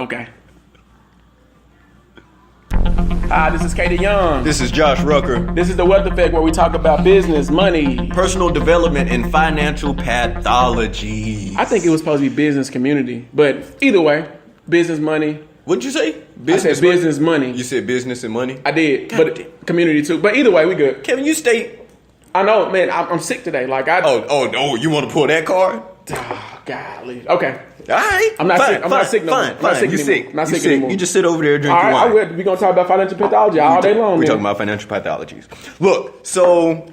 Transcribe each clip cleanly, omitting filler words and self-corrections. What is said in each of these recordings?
Okay. Hi, this is Katie Young. This is Josh Rucker. This is The Wealth Effect, where we talk about business, money, Personal development and financial pathology. I think it was supposed to be business community, but either way, business, money. What'd you say? Business, I said business, money. You said business and money? I did, but community too. But either way, we good. Kevin, you stay. I know, man. I'm sick today. Like Oh, you want to pull that card? Oh, golly. Okay. All right. I'm not sick. I'm not sick no more. Fine. You sick. I'm not sick anymore. anymore. You just sit over there and drink all your right, wine. We're going to talk about financial pathology all day long, We're man. talking about financial pathologies. Look, so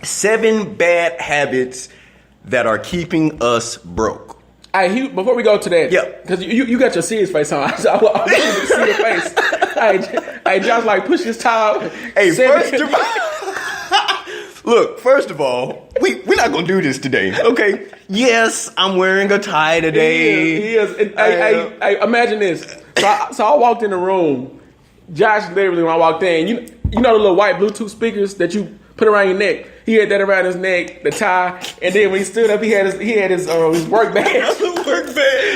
7 bad habits that are keeping us broke. Hey, Hugh, before we go to that, yeah, because you got your serious face on. I want to see your face. Hey, Josh, like push this towel. Hey, first of all, we're not gonna do this today, okay? Yes, I'm wearing a tie today. He is. Hey, imagine this. So I walked in the room. Josh literally, when I walked in, you know the little white Bluetooth speakers that you put around your neck. He had that around his neck, the tie, and then when he stood up, he had his work badge.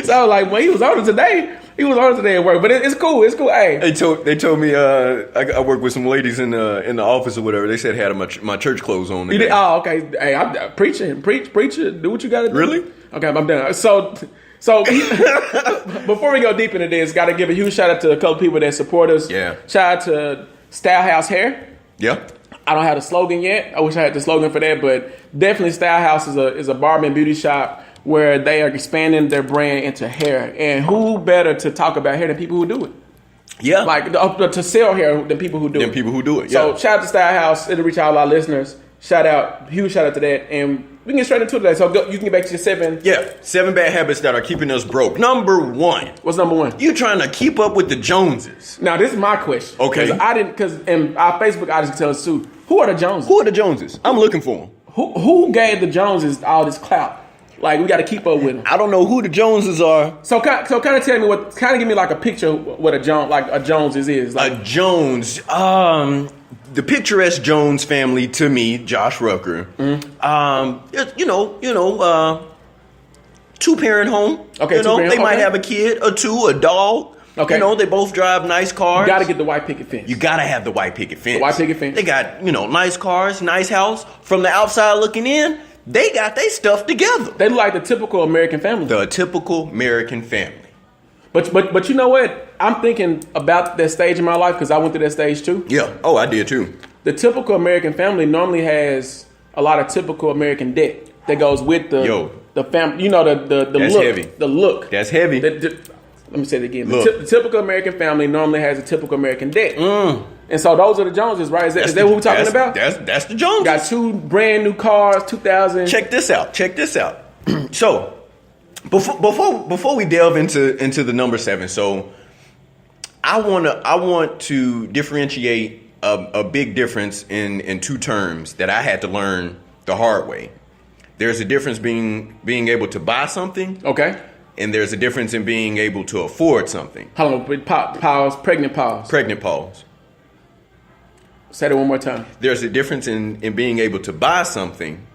So I was like, well, he was on it today. He was on it today at work, but it's cool. It's cool. Hey, they told me I work with some ladies in the office or whatever. They said I had my church clothes on. You did? Oh, okay. Hey, I'm preaching. Preach. Do what you got to do. Really? Okay, I'm done. So before we go deep into this, got to give a huge shout out to a couple people that support us. Yeah. Shout out to Style House Hair. Yeah. I don't have the slogan yet. I wish I had the slogan for that, but definitely Style House is a barber and beauty shop where they are expanding their brand into hair. And who better to talk about hair than people who do it? Yeah. Like to sell hair than people who do it. People who do it, yeah. So shout out to Style House. It'll reach out a lot of listeners. Huge shout out to that. And we can get straight into it today. So you can get back to your 7. Yeah, 7 bad habits that are keeping us broke. Number 1. What's number 1? You trying to keep up with the Joneses. Now, this is my question. Okay. Because in our Facebook, I just tell us too. Who are the Joneses? Who are the Joneses? I'm looking for them. Who gave the Joneses all this clout? Like, we got to keep up with them. I don't know who the Joneses are. So kind of tell me give me like a picture of what a Joneses is. Like, a Jones, the picturesque Jones family to me, Josh Rucker. Mm-hmm. 2-parent home. Okay, they might have a kid or 2, a dog. Okay. They both drive nice cars. You got to get the white picket fence. You got to have the white picket fence. The white picket fence. They got, nice cars, nice house. From the outside looking in, they got their stuff together. They look like the typical American family. The typical American family. But you know what? I'm thinking about that stage in my life because I went through that stage too. Yeah. Oh, I did too. The typical American family normally has a lot of typical American debt that goes with the family. The That's look. Heavy. The look. That's heavy. Let me say it again. The typical American family normally has a typical American debt. And so those are the Joneses, right? Is that what we're talking about? That's the Joneses. Got 2 brand new cars, 2000. Check this out. So before we delve into the number 7, so I want to differentiate a big difference in 2 terms that I had to learn the hard way. There's a difference being able to buy something. Okay. And there's a difference in being able to afford something. Hold on, pause, pregnant pause. Pregnant pause. Say that one more time. There's a difference in being able to buy something,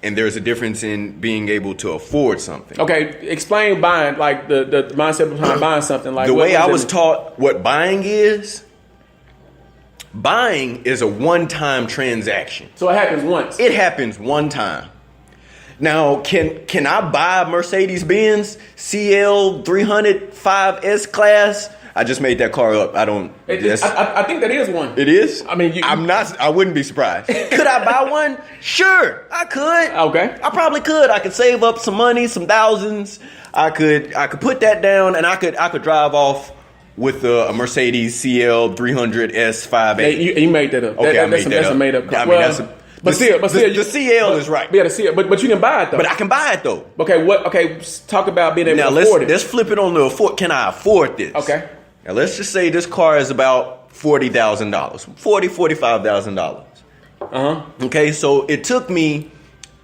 and there's a difference in being able to afford something. Okay, explain buying, like the mindset behind buying something. Like the way I was taught what buying is. Buying is a one-time transaction. So it happens once. It happens one time. Now, can I buy a Mercedes-Benz CL 305 S-Class? I just made that car up. I think that is one. It is? I mean, I wouldn't be surprised. Could I buy one? Sure, I could. Okay. I probably could. I could save up some money, some thousands. I could put that down, and I could drive off with a Mercedes CL 300 S58. Yeah, you made that up. Okay, I made that up. That's a made up car. I mean, the CL is right. Yeah, the CL, but you can buy it though. But I can buy it though. Okay, talk about being able to afford it. Let's flip it on the afford. Can I afford this? Okay. Now let's just say this car is about $40,000, $45,000. Okay, so it took me,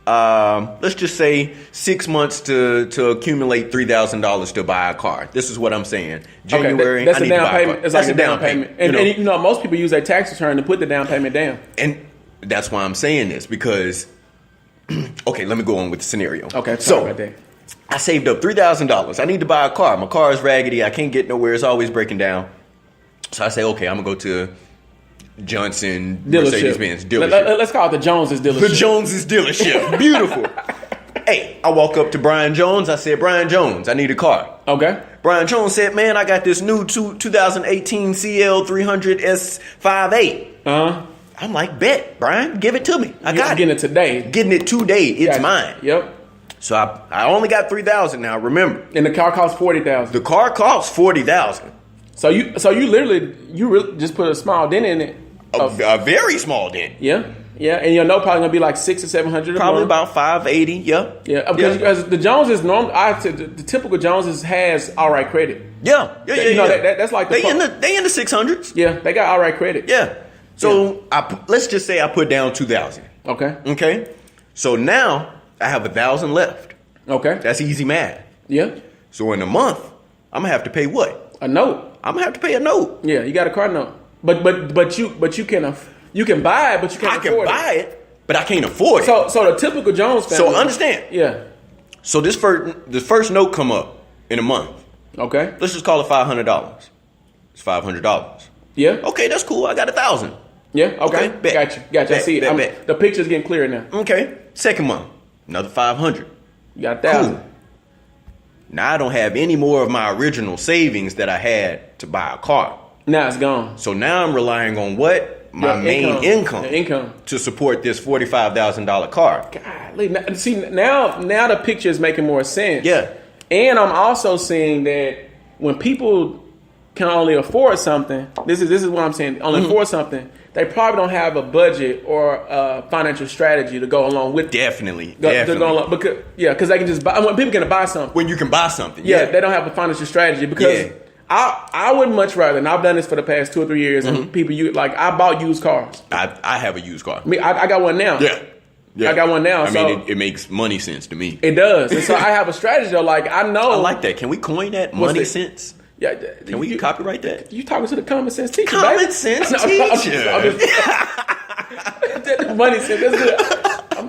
let's just say 6 months to accumulate $3,000 to buy a car. This is what I'm saying. January, that's I a need down to buy payment. a car. It's like a down payment. And most people use their tax return to put the down payment down. And that's why I'm saying this because, okay, let me go on with the scenario. Okay, sorry about that. I saved up $3,000. I need to buy a car. My car is raggedy. I can't get nowhere. It's always breaking down. So I say, okay, I'm going to go to Johnson Mercedes-Benz dealership. Let's call it the Joneses dealership. The Joneses dealership. Beautiful. Hey, I walk up to Brian Jones. I said, Brian Jones, I need a car. Okay. Brian Jones said, man, I got this new 2018 CL300 S58. Uh-huh. I'm like, bet, Brian, give it to me. I got it. Getting it today. Getting it today. It's mine. Yep. So I only got $3,000 now, remember. And the car costs $40,000. The car costs $40,000. So you really just put a small dent in it. A very small dent. Yeah. Yeah, and your note probably gonna be like $600 or $700. Probably about $580. Yeah. Yeah, because the Joneses the typical Joneses has all right credit. Yeah. That's like they in the 600s. Yeah, they got all right credit. Yeah. So let's just say I put down $2,000. Okay. Okay. So now I have $1,000 left. Okay. That's easy math. Yeah. So in a month, I'm gonna have to pay what? A note. I'm gonna have to pay a note. Yeah, you got a car note. But you can buy it, but you can't afford it. I can buy it, but I can't afford it. So the typical Jones family. So understand. Yeah. So this first note come up in a month. Okay. Let's just call it $500. It's $500. Yeah. Okay, that's cool. I got 1,000. Yeah. Okay. Bet. Gotcha. Bet, I see it. bet. The picture's getting clearer now. Okay. Second month, another 500. You got 1,000. Cool. Now I don't have any more of my original savings that I had to buy a car. Now it's gone. So now I'm relying on what? My main income to support this $45,000 car. Golly. See, now the picture is making more sense. Yeah. And I'm also seeing that when people can only afford something, this is what I'm saying, only afford something, they probably don't have a budget or a financial strategy to go along with. Definitely. To go along, because they can just buy. When people can buy something. When you can buy something. Yeah, they don't have a financial strategy because. Yeah. I would much rather, and I've done this for the past 2 or 3 years, and people I bought used cars. I have a used car. I got one now. Yeah. I got one now. I mean, it makes money sense to me. It does. And so I have a strategy though. I know. I like that. Can we coin that? Money sense? Yeah. Can we copyright that? You talking to the common sense teacher, Common sense teacher. Money sense. That's good.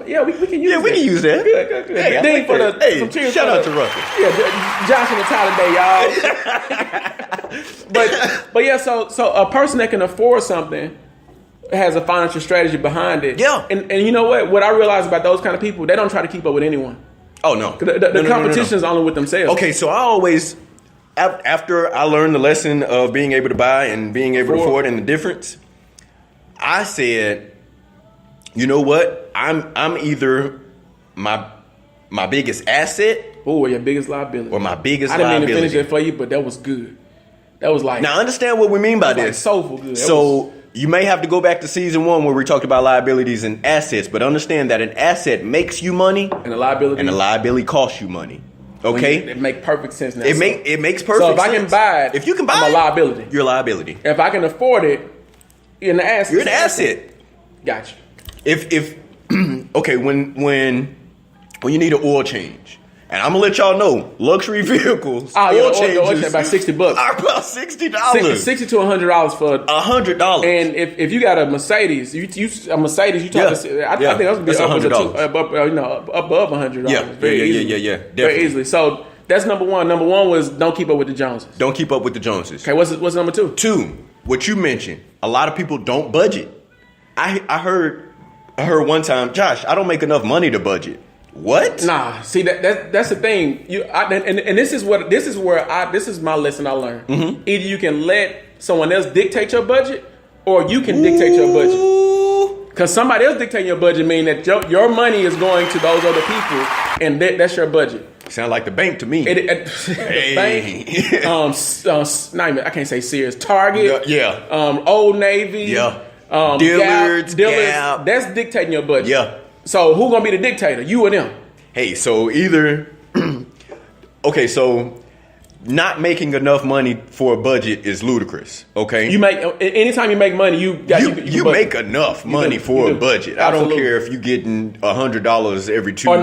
Yeah, we can use that. Yeah, we can use that. Good. Hey, shout out to Russell. Yeah, Josh and the y'all. but yeah, so a person that can afford something has a financial strategy behind it. Yeah. And you know what? What I realize about those kind of people, they don't try to keep up with anyone. Oh, no. The competition is only with themselves. Okay, so I always, after I learned the lesson of being able to buy and being able to afford and the difference, I said, you know what? I'm either my biggest asset or your biggest liability. Or my biggest liability. I didn't mean to finish it for you, but that was good. That was like... Now, understand what we mean by this. Like soulful good. So, you may have to go back to season 1 where we talked about liabilities and assets, but understand that an asset makes you money and a liability costs you money. Okay? It makes perfect sense now. It makes perfect sense. So, if I can buy it, if you can buy I'm a liability. You're a liability. If I can afford it, you're an asset. You're an asset. Gotcha. If okay, when you need an oil change, and I'm gonna let y'all know, luxury vehicles, oil changes about $60 are about $60. $60 to $100 for $100. And if you got a Mercedes, you talk. I think that's gonna be above $100. Yeah, very easily. Definitely. Very easily. So that's number one. Number one was don't keep up with the Joneses. Don't keep up with the Joneses. Okay, what's number two? What you mentioned. A lot of people don't budget. I heard one time, Josh, I don't make enough money to budget. What? Nah, see that's the thing. This is my lesson I learned. Mm-hmm. Either you can let someone else dictate your budget, or you can dictate your budget. Because somebody else dictating your budget means that your money is going to those other people, and that's your budget. Sound like the bank to me. The bank. I can't say Sears. Target. Yeah. Old Navy. Yeah. Dillard's. Gap. That's dictating your budget. Yeah. So who's gonna be the dictator? You or them? Hey, so either okay, so not making enough money for a budget is ludicrous. Okay, anytime you make money, you make enough money for a budget. Absolutely. I don't care if you getting $100 every 2 or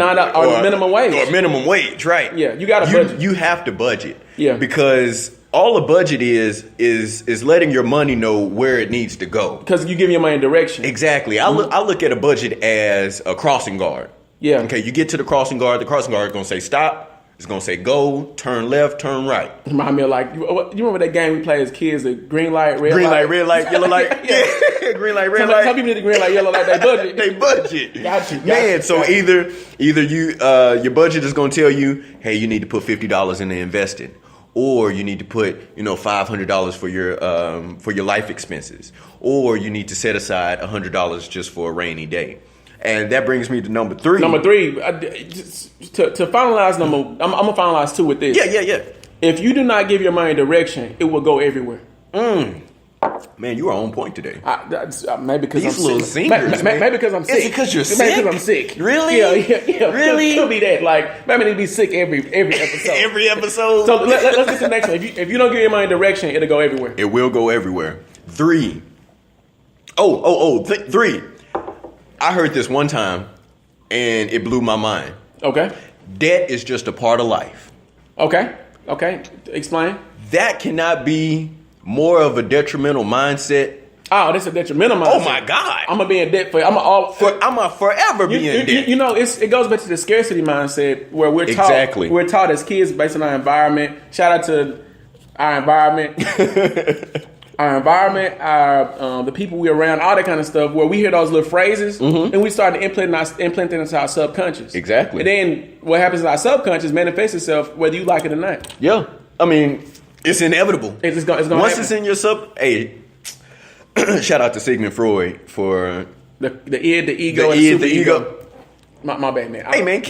minimum wage or minimum wage, right? Yeah, you got to budget. You have to budget. Yeah, because all a budget is letting your money know where it needs to go. Because you give your money direction. Exactly. Mm-hmm. I look at a budget as a crossing guard. Yeah. Okay, you get to the crossing guard is going to say stop. It's gonna say go, turn left, turn right. Remind me of like you remember that game we played as kids? The green light, red light, red light, yellow light. Yeah, green light, red light. Some people need the green light, yellow light. They budget. They budget. Got you, Man. So either you your budget is gonna tell you, hey, you need to put $50 into investing, or you need to put $500 for your life expenses, or you need to set aside $100 just for a rainy day. And that brings me to number 3. Number 3, to finalize I'm gonna finalize 2 with this. Yeah. If you do not give your money direction, it will go everywhere. Man, you are on point today. Maybe because These I'm little sick. singers, man. Maybe because I'm sick. Is it because you're sick? Maybe because I'm sick. Really? Yeah. Really? Could be that. Like, maybe I need to be sick every episode. Every episode. So let's get to the next one. If you don't give your money direction, it'll go everywhere. It will go everywhere. 3. 3. I heard this one time, and it blew my mind. Okay. Debt is just a part of life. Okay. Explain. That cannot be more of a detrimental mindset. Oh, this is a detrimental mindset. Oh my God! I'm gonna be in debt I'm gonna forever be in debt. It goes back to the scarcity mindset where we're taught as kids based on our environment. Shout out to our environment. The people we're around, all that kind of stuff, where we hear those little phrases and we start to implant them into our subconscious. Exactly. And then what happens in our subconscious manifests itself whether you like it or not. Yeah. I mean, it's inevitable. It's gonna Once happen. it's in your hey, shout out to Sigmund Freud for the id, the ego, and the ego. My bad, man. Hey, man,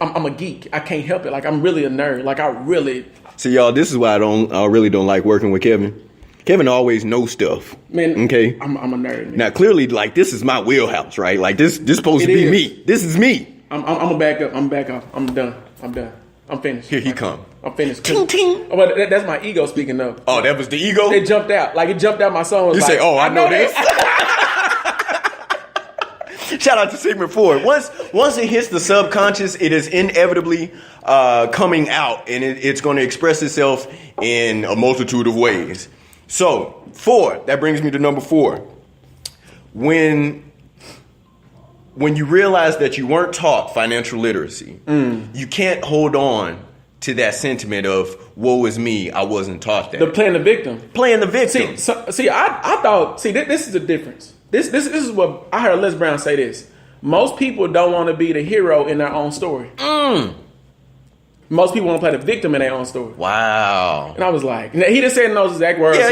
I'm a geek. I can't help it. Like, I'm really a nerd. Like, I really... See, y'all, this is why I really don't like working with Kevin. Kevin always knows stuff. Man, okay? I'm a nerd, man. Now, clearly, like, this is my wheelhouse, right? Like, this supposed to be me. This is me. I'm gonna back up. I'm back off. I'm done. I'm finished. Here he come. I'm finished. Ting, ting. Oh, but that's my ego speaking up. Oh, that was the ego? It jumped out. Like, it jumped out my soul. You say, oh, I know this. Shout out to Sigmund Freud. Once it hits the subconscious, it is inevitably coming out, and it's going to express itself in a multitude of ways. So, 4, that brings me to number 4. When you realize that you weren't taught financial literacy, you can't hold on to that sentiment of, woe is me, I wasn't taught that. Playing the victim. Playing the victim. I thought, this is the difference. This is what I heard Les Brown say this. Most people don't want to be the hero in their own story. Most people want to play the victim in their own story. Wow. And I was like, he didn't say those exact words. Yeah.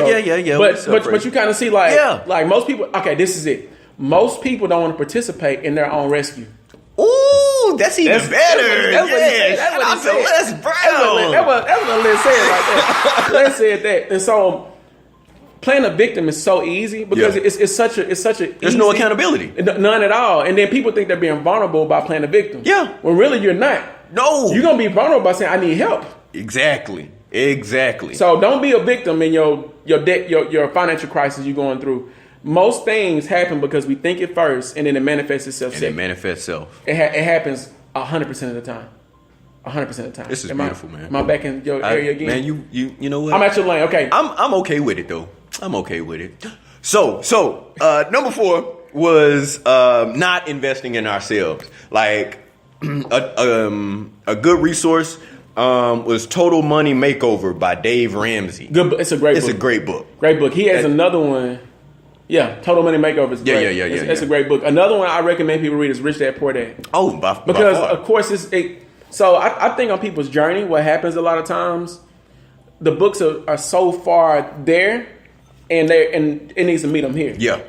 But you kind of see like most people, okay, this is it. Most people don't want to participate in their own rescue. Ooh, that's even better. That's what he said. That's what he said. Les Brown. That's what Les said right there. Les said that. And so playing a victim is so easy because it's such a there's no accountability. None at all. And then people think they're being vulnerable by playing a victim. Yeah. When really you're not. No. You're going to be vulnerable by saying, I need help. Exactly. So don't be a victim in your debt, your financial crisis you're going through. Most things happen because we think it first and then it manifests itself. And it manifests itself. It happens 100% of the time. 100% of the time. This is beautiful, man. Am I back in your area again? Man, you know what? I'm at your lane. Okay. I'm okay with it though. I'm okay with it. So number 4 was not investing in ourselves. Like a good resource was Total Money Makeover by Dave Ramsey. Good. It's a great book. It's a great book. Great book. He has another one. Yeah, Total Money Makeover is great. Yeah. It's a great book. Another one I recommend people read is Rich Dad Poor Dad. Oh, because of course So I think on people's journey, what happens a lot of times, the books are so far there, and it needs to meet them here. Yeah.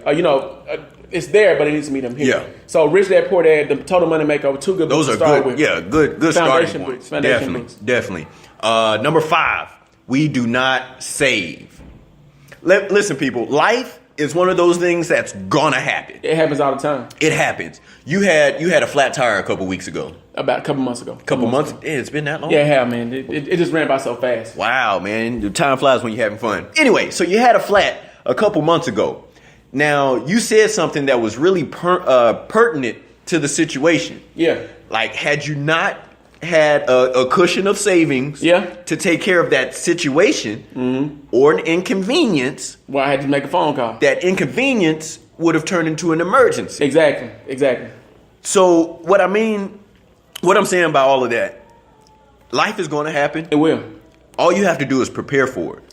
It's there, but it needs to meet them here. Yeah. So Rich Dad Poor Dad, the Total Money Makeover, 2 good books. Those to are start good. with. Yeah, good starting points. Foundation books. Definitely. Number 5, we do not save. Listen, people, life is one of those things that's gonna happen. It happens all the time. It happens. You had a flat tire a couple weeks ago. About a couple months ago. Couple months? Yeah, it's been that long? Yeah, it has, man. It just ran by so fast. Wow, man. The time flies when you're having fun. Anyway, so you had a flat a couple months ago. Now, you said something that was really pertinent to the situation. Yeah. Like, had you not had a cushion of savings to take care of that situation or an inconvenience. Well, I had to make a phone call. That inconvenience would have turned into an emergency. Exactly. So what I'm saying by all of that, life is going to happen. It will. All you have to do is prepare for it.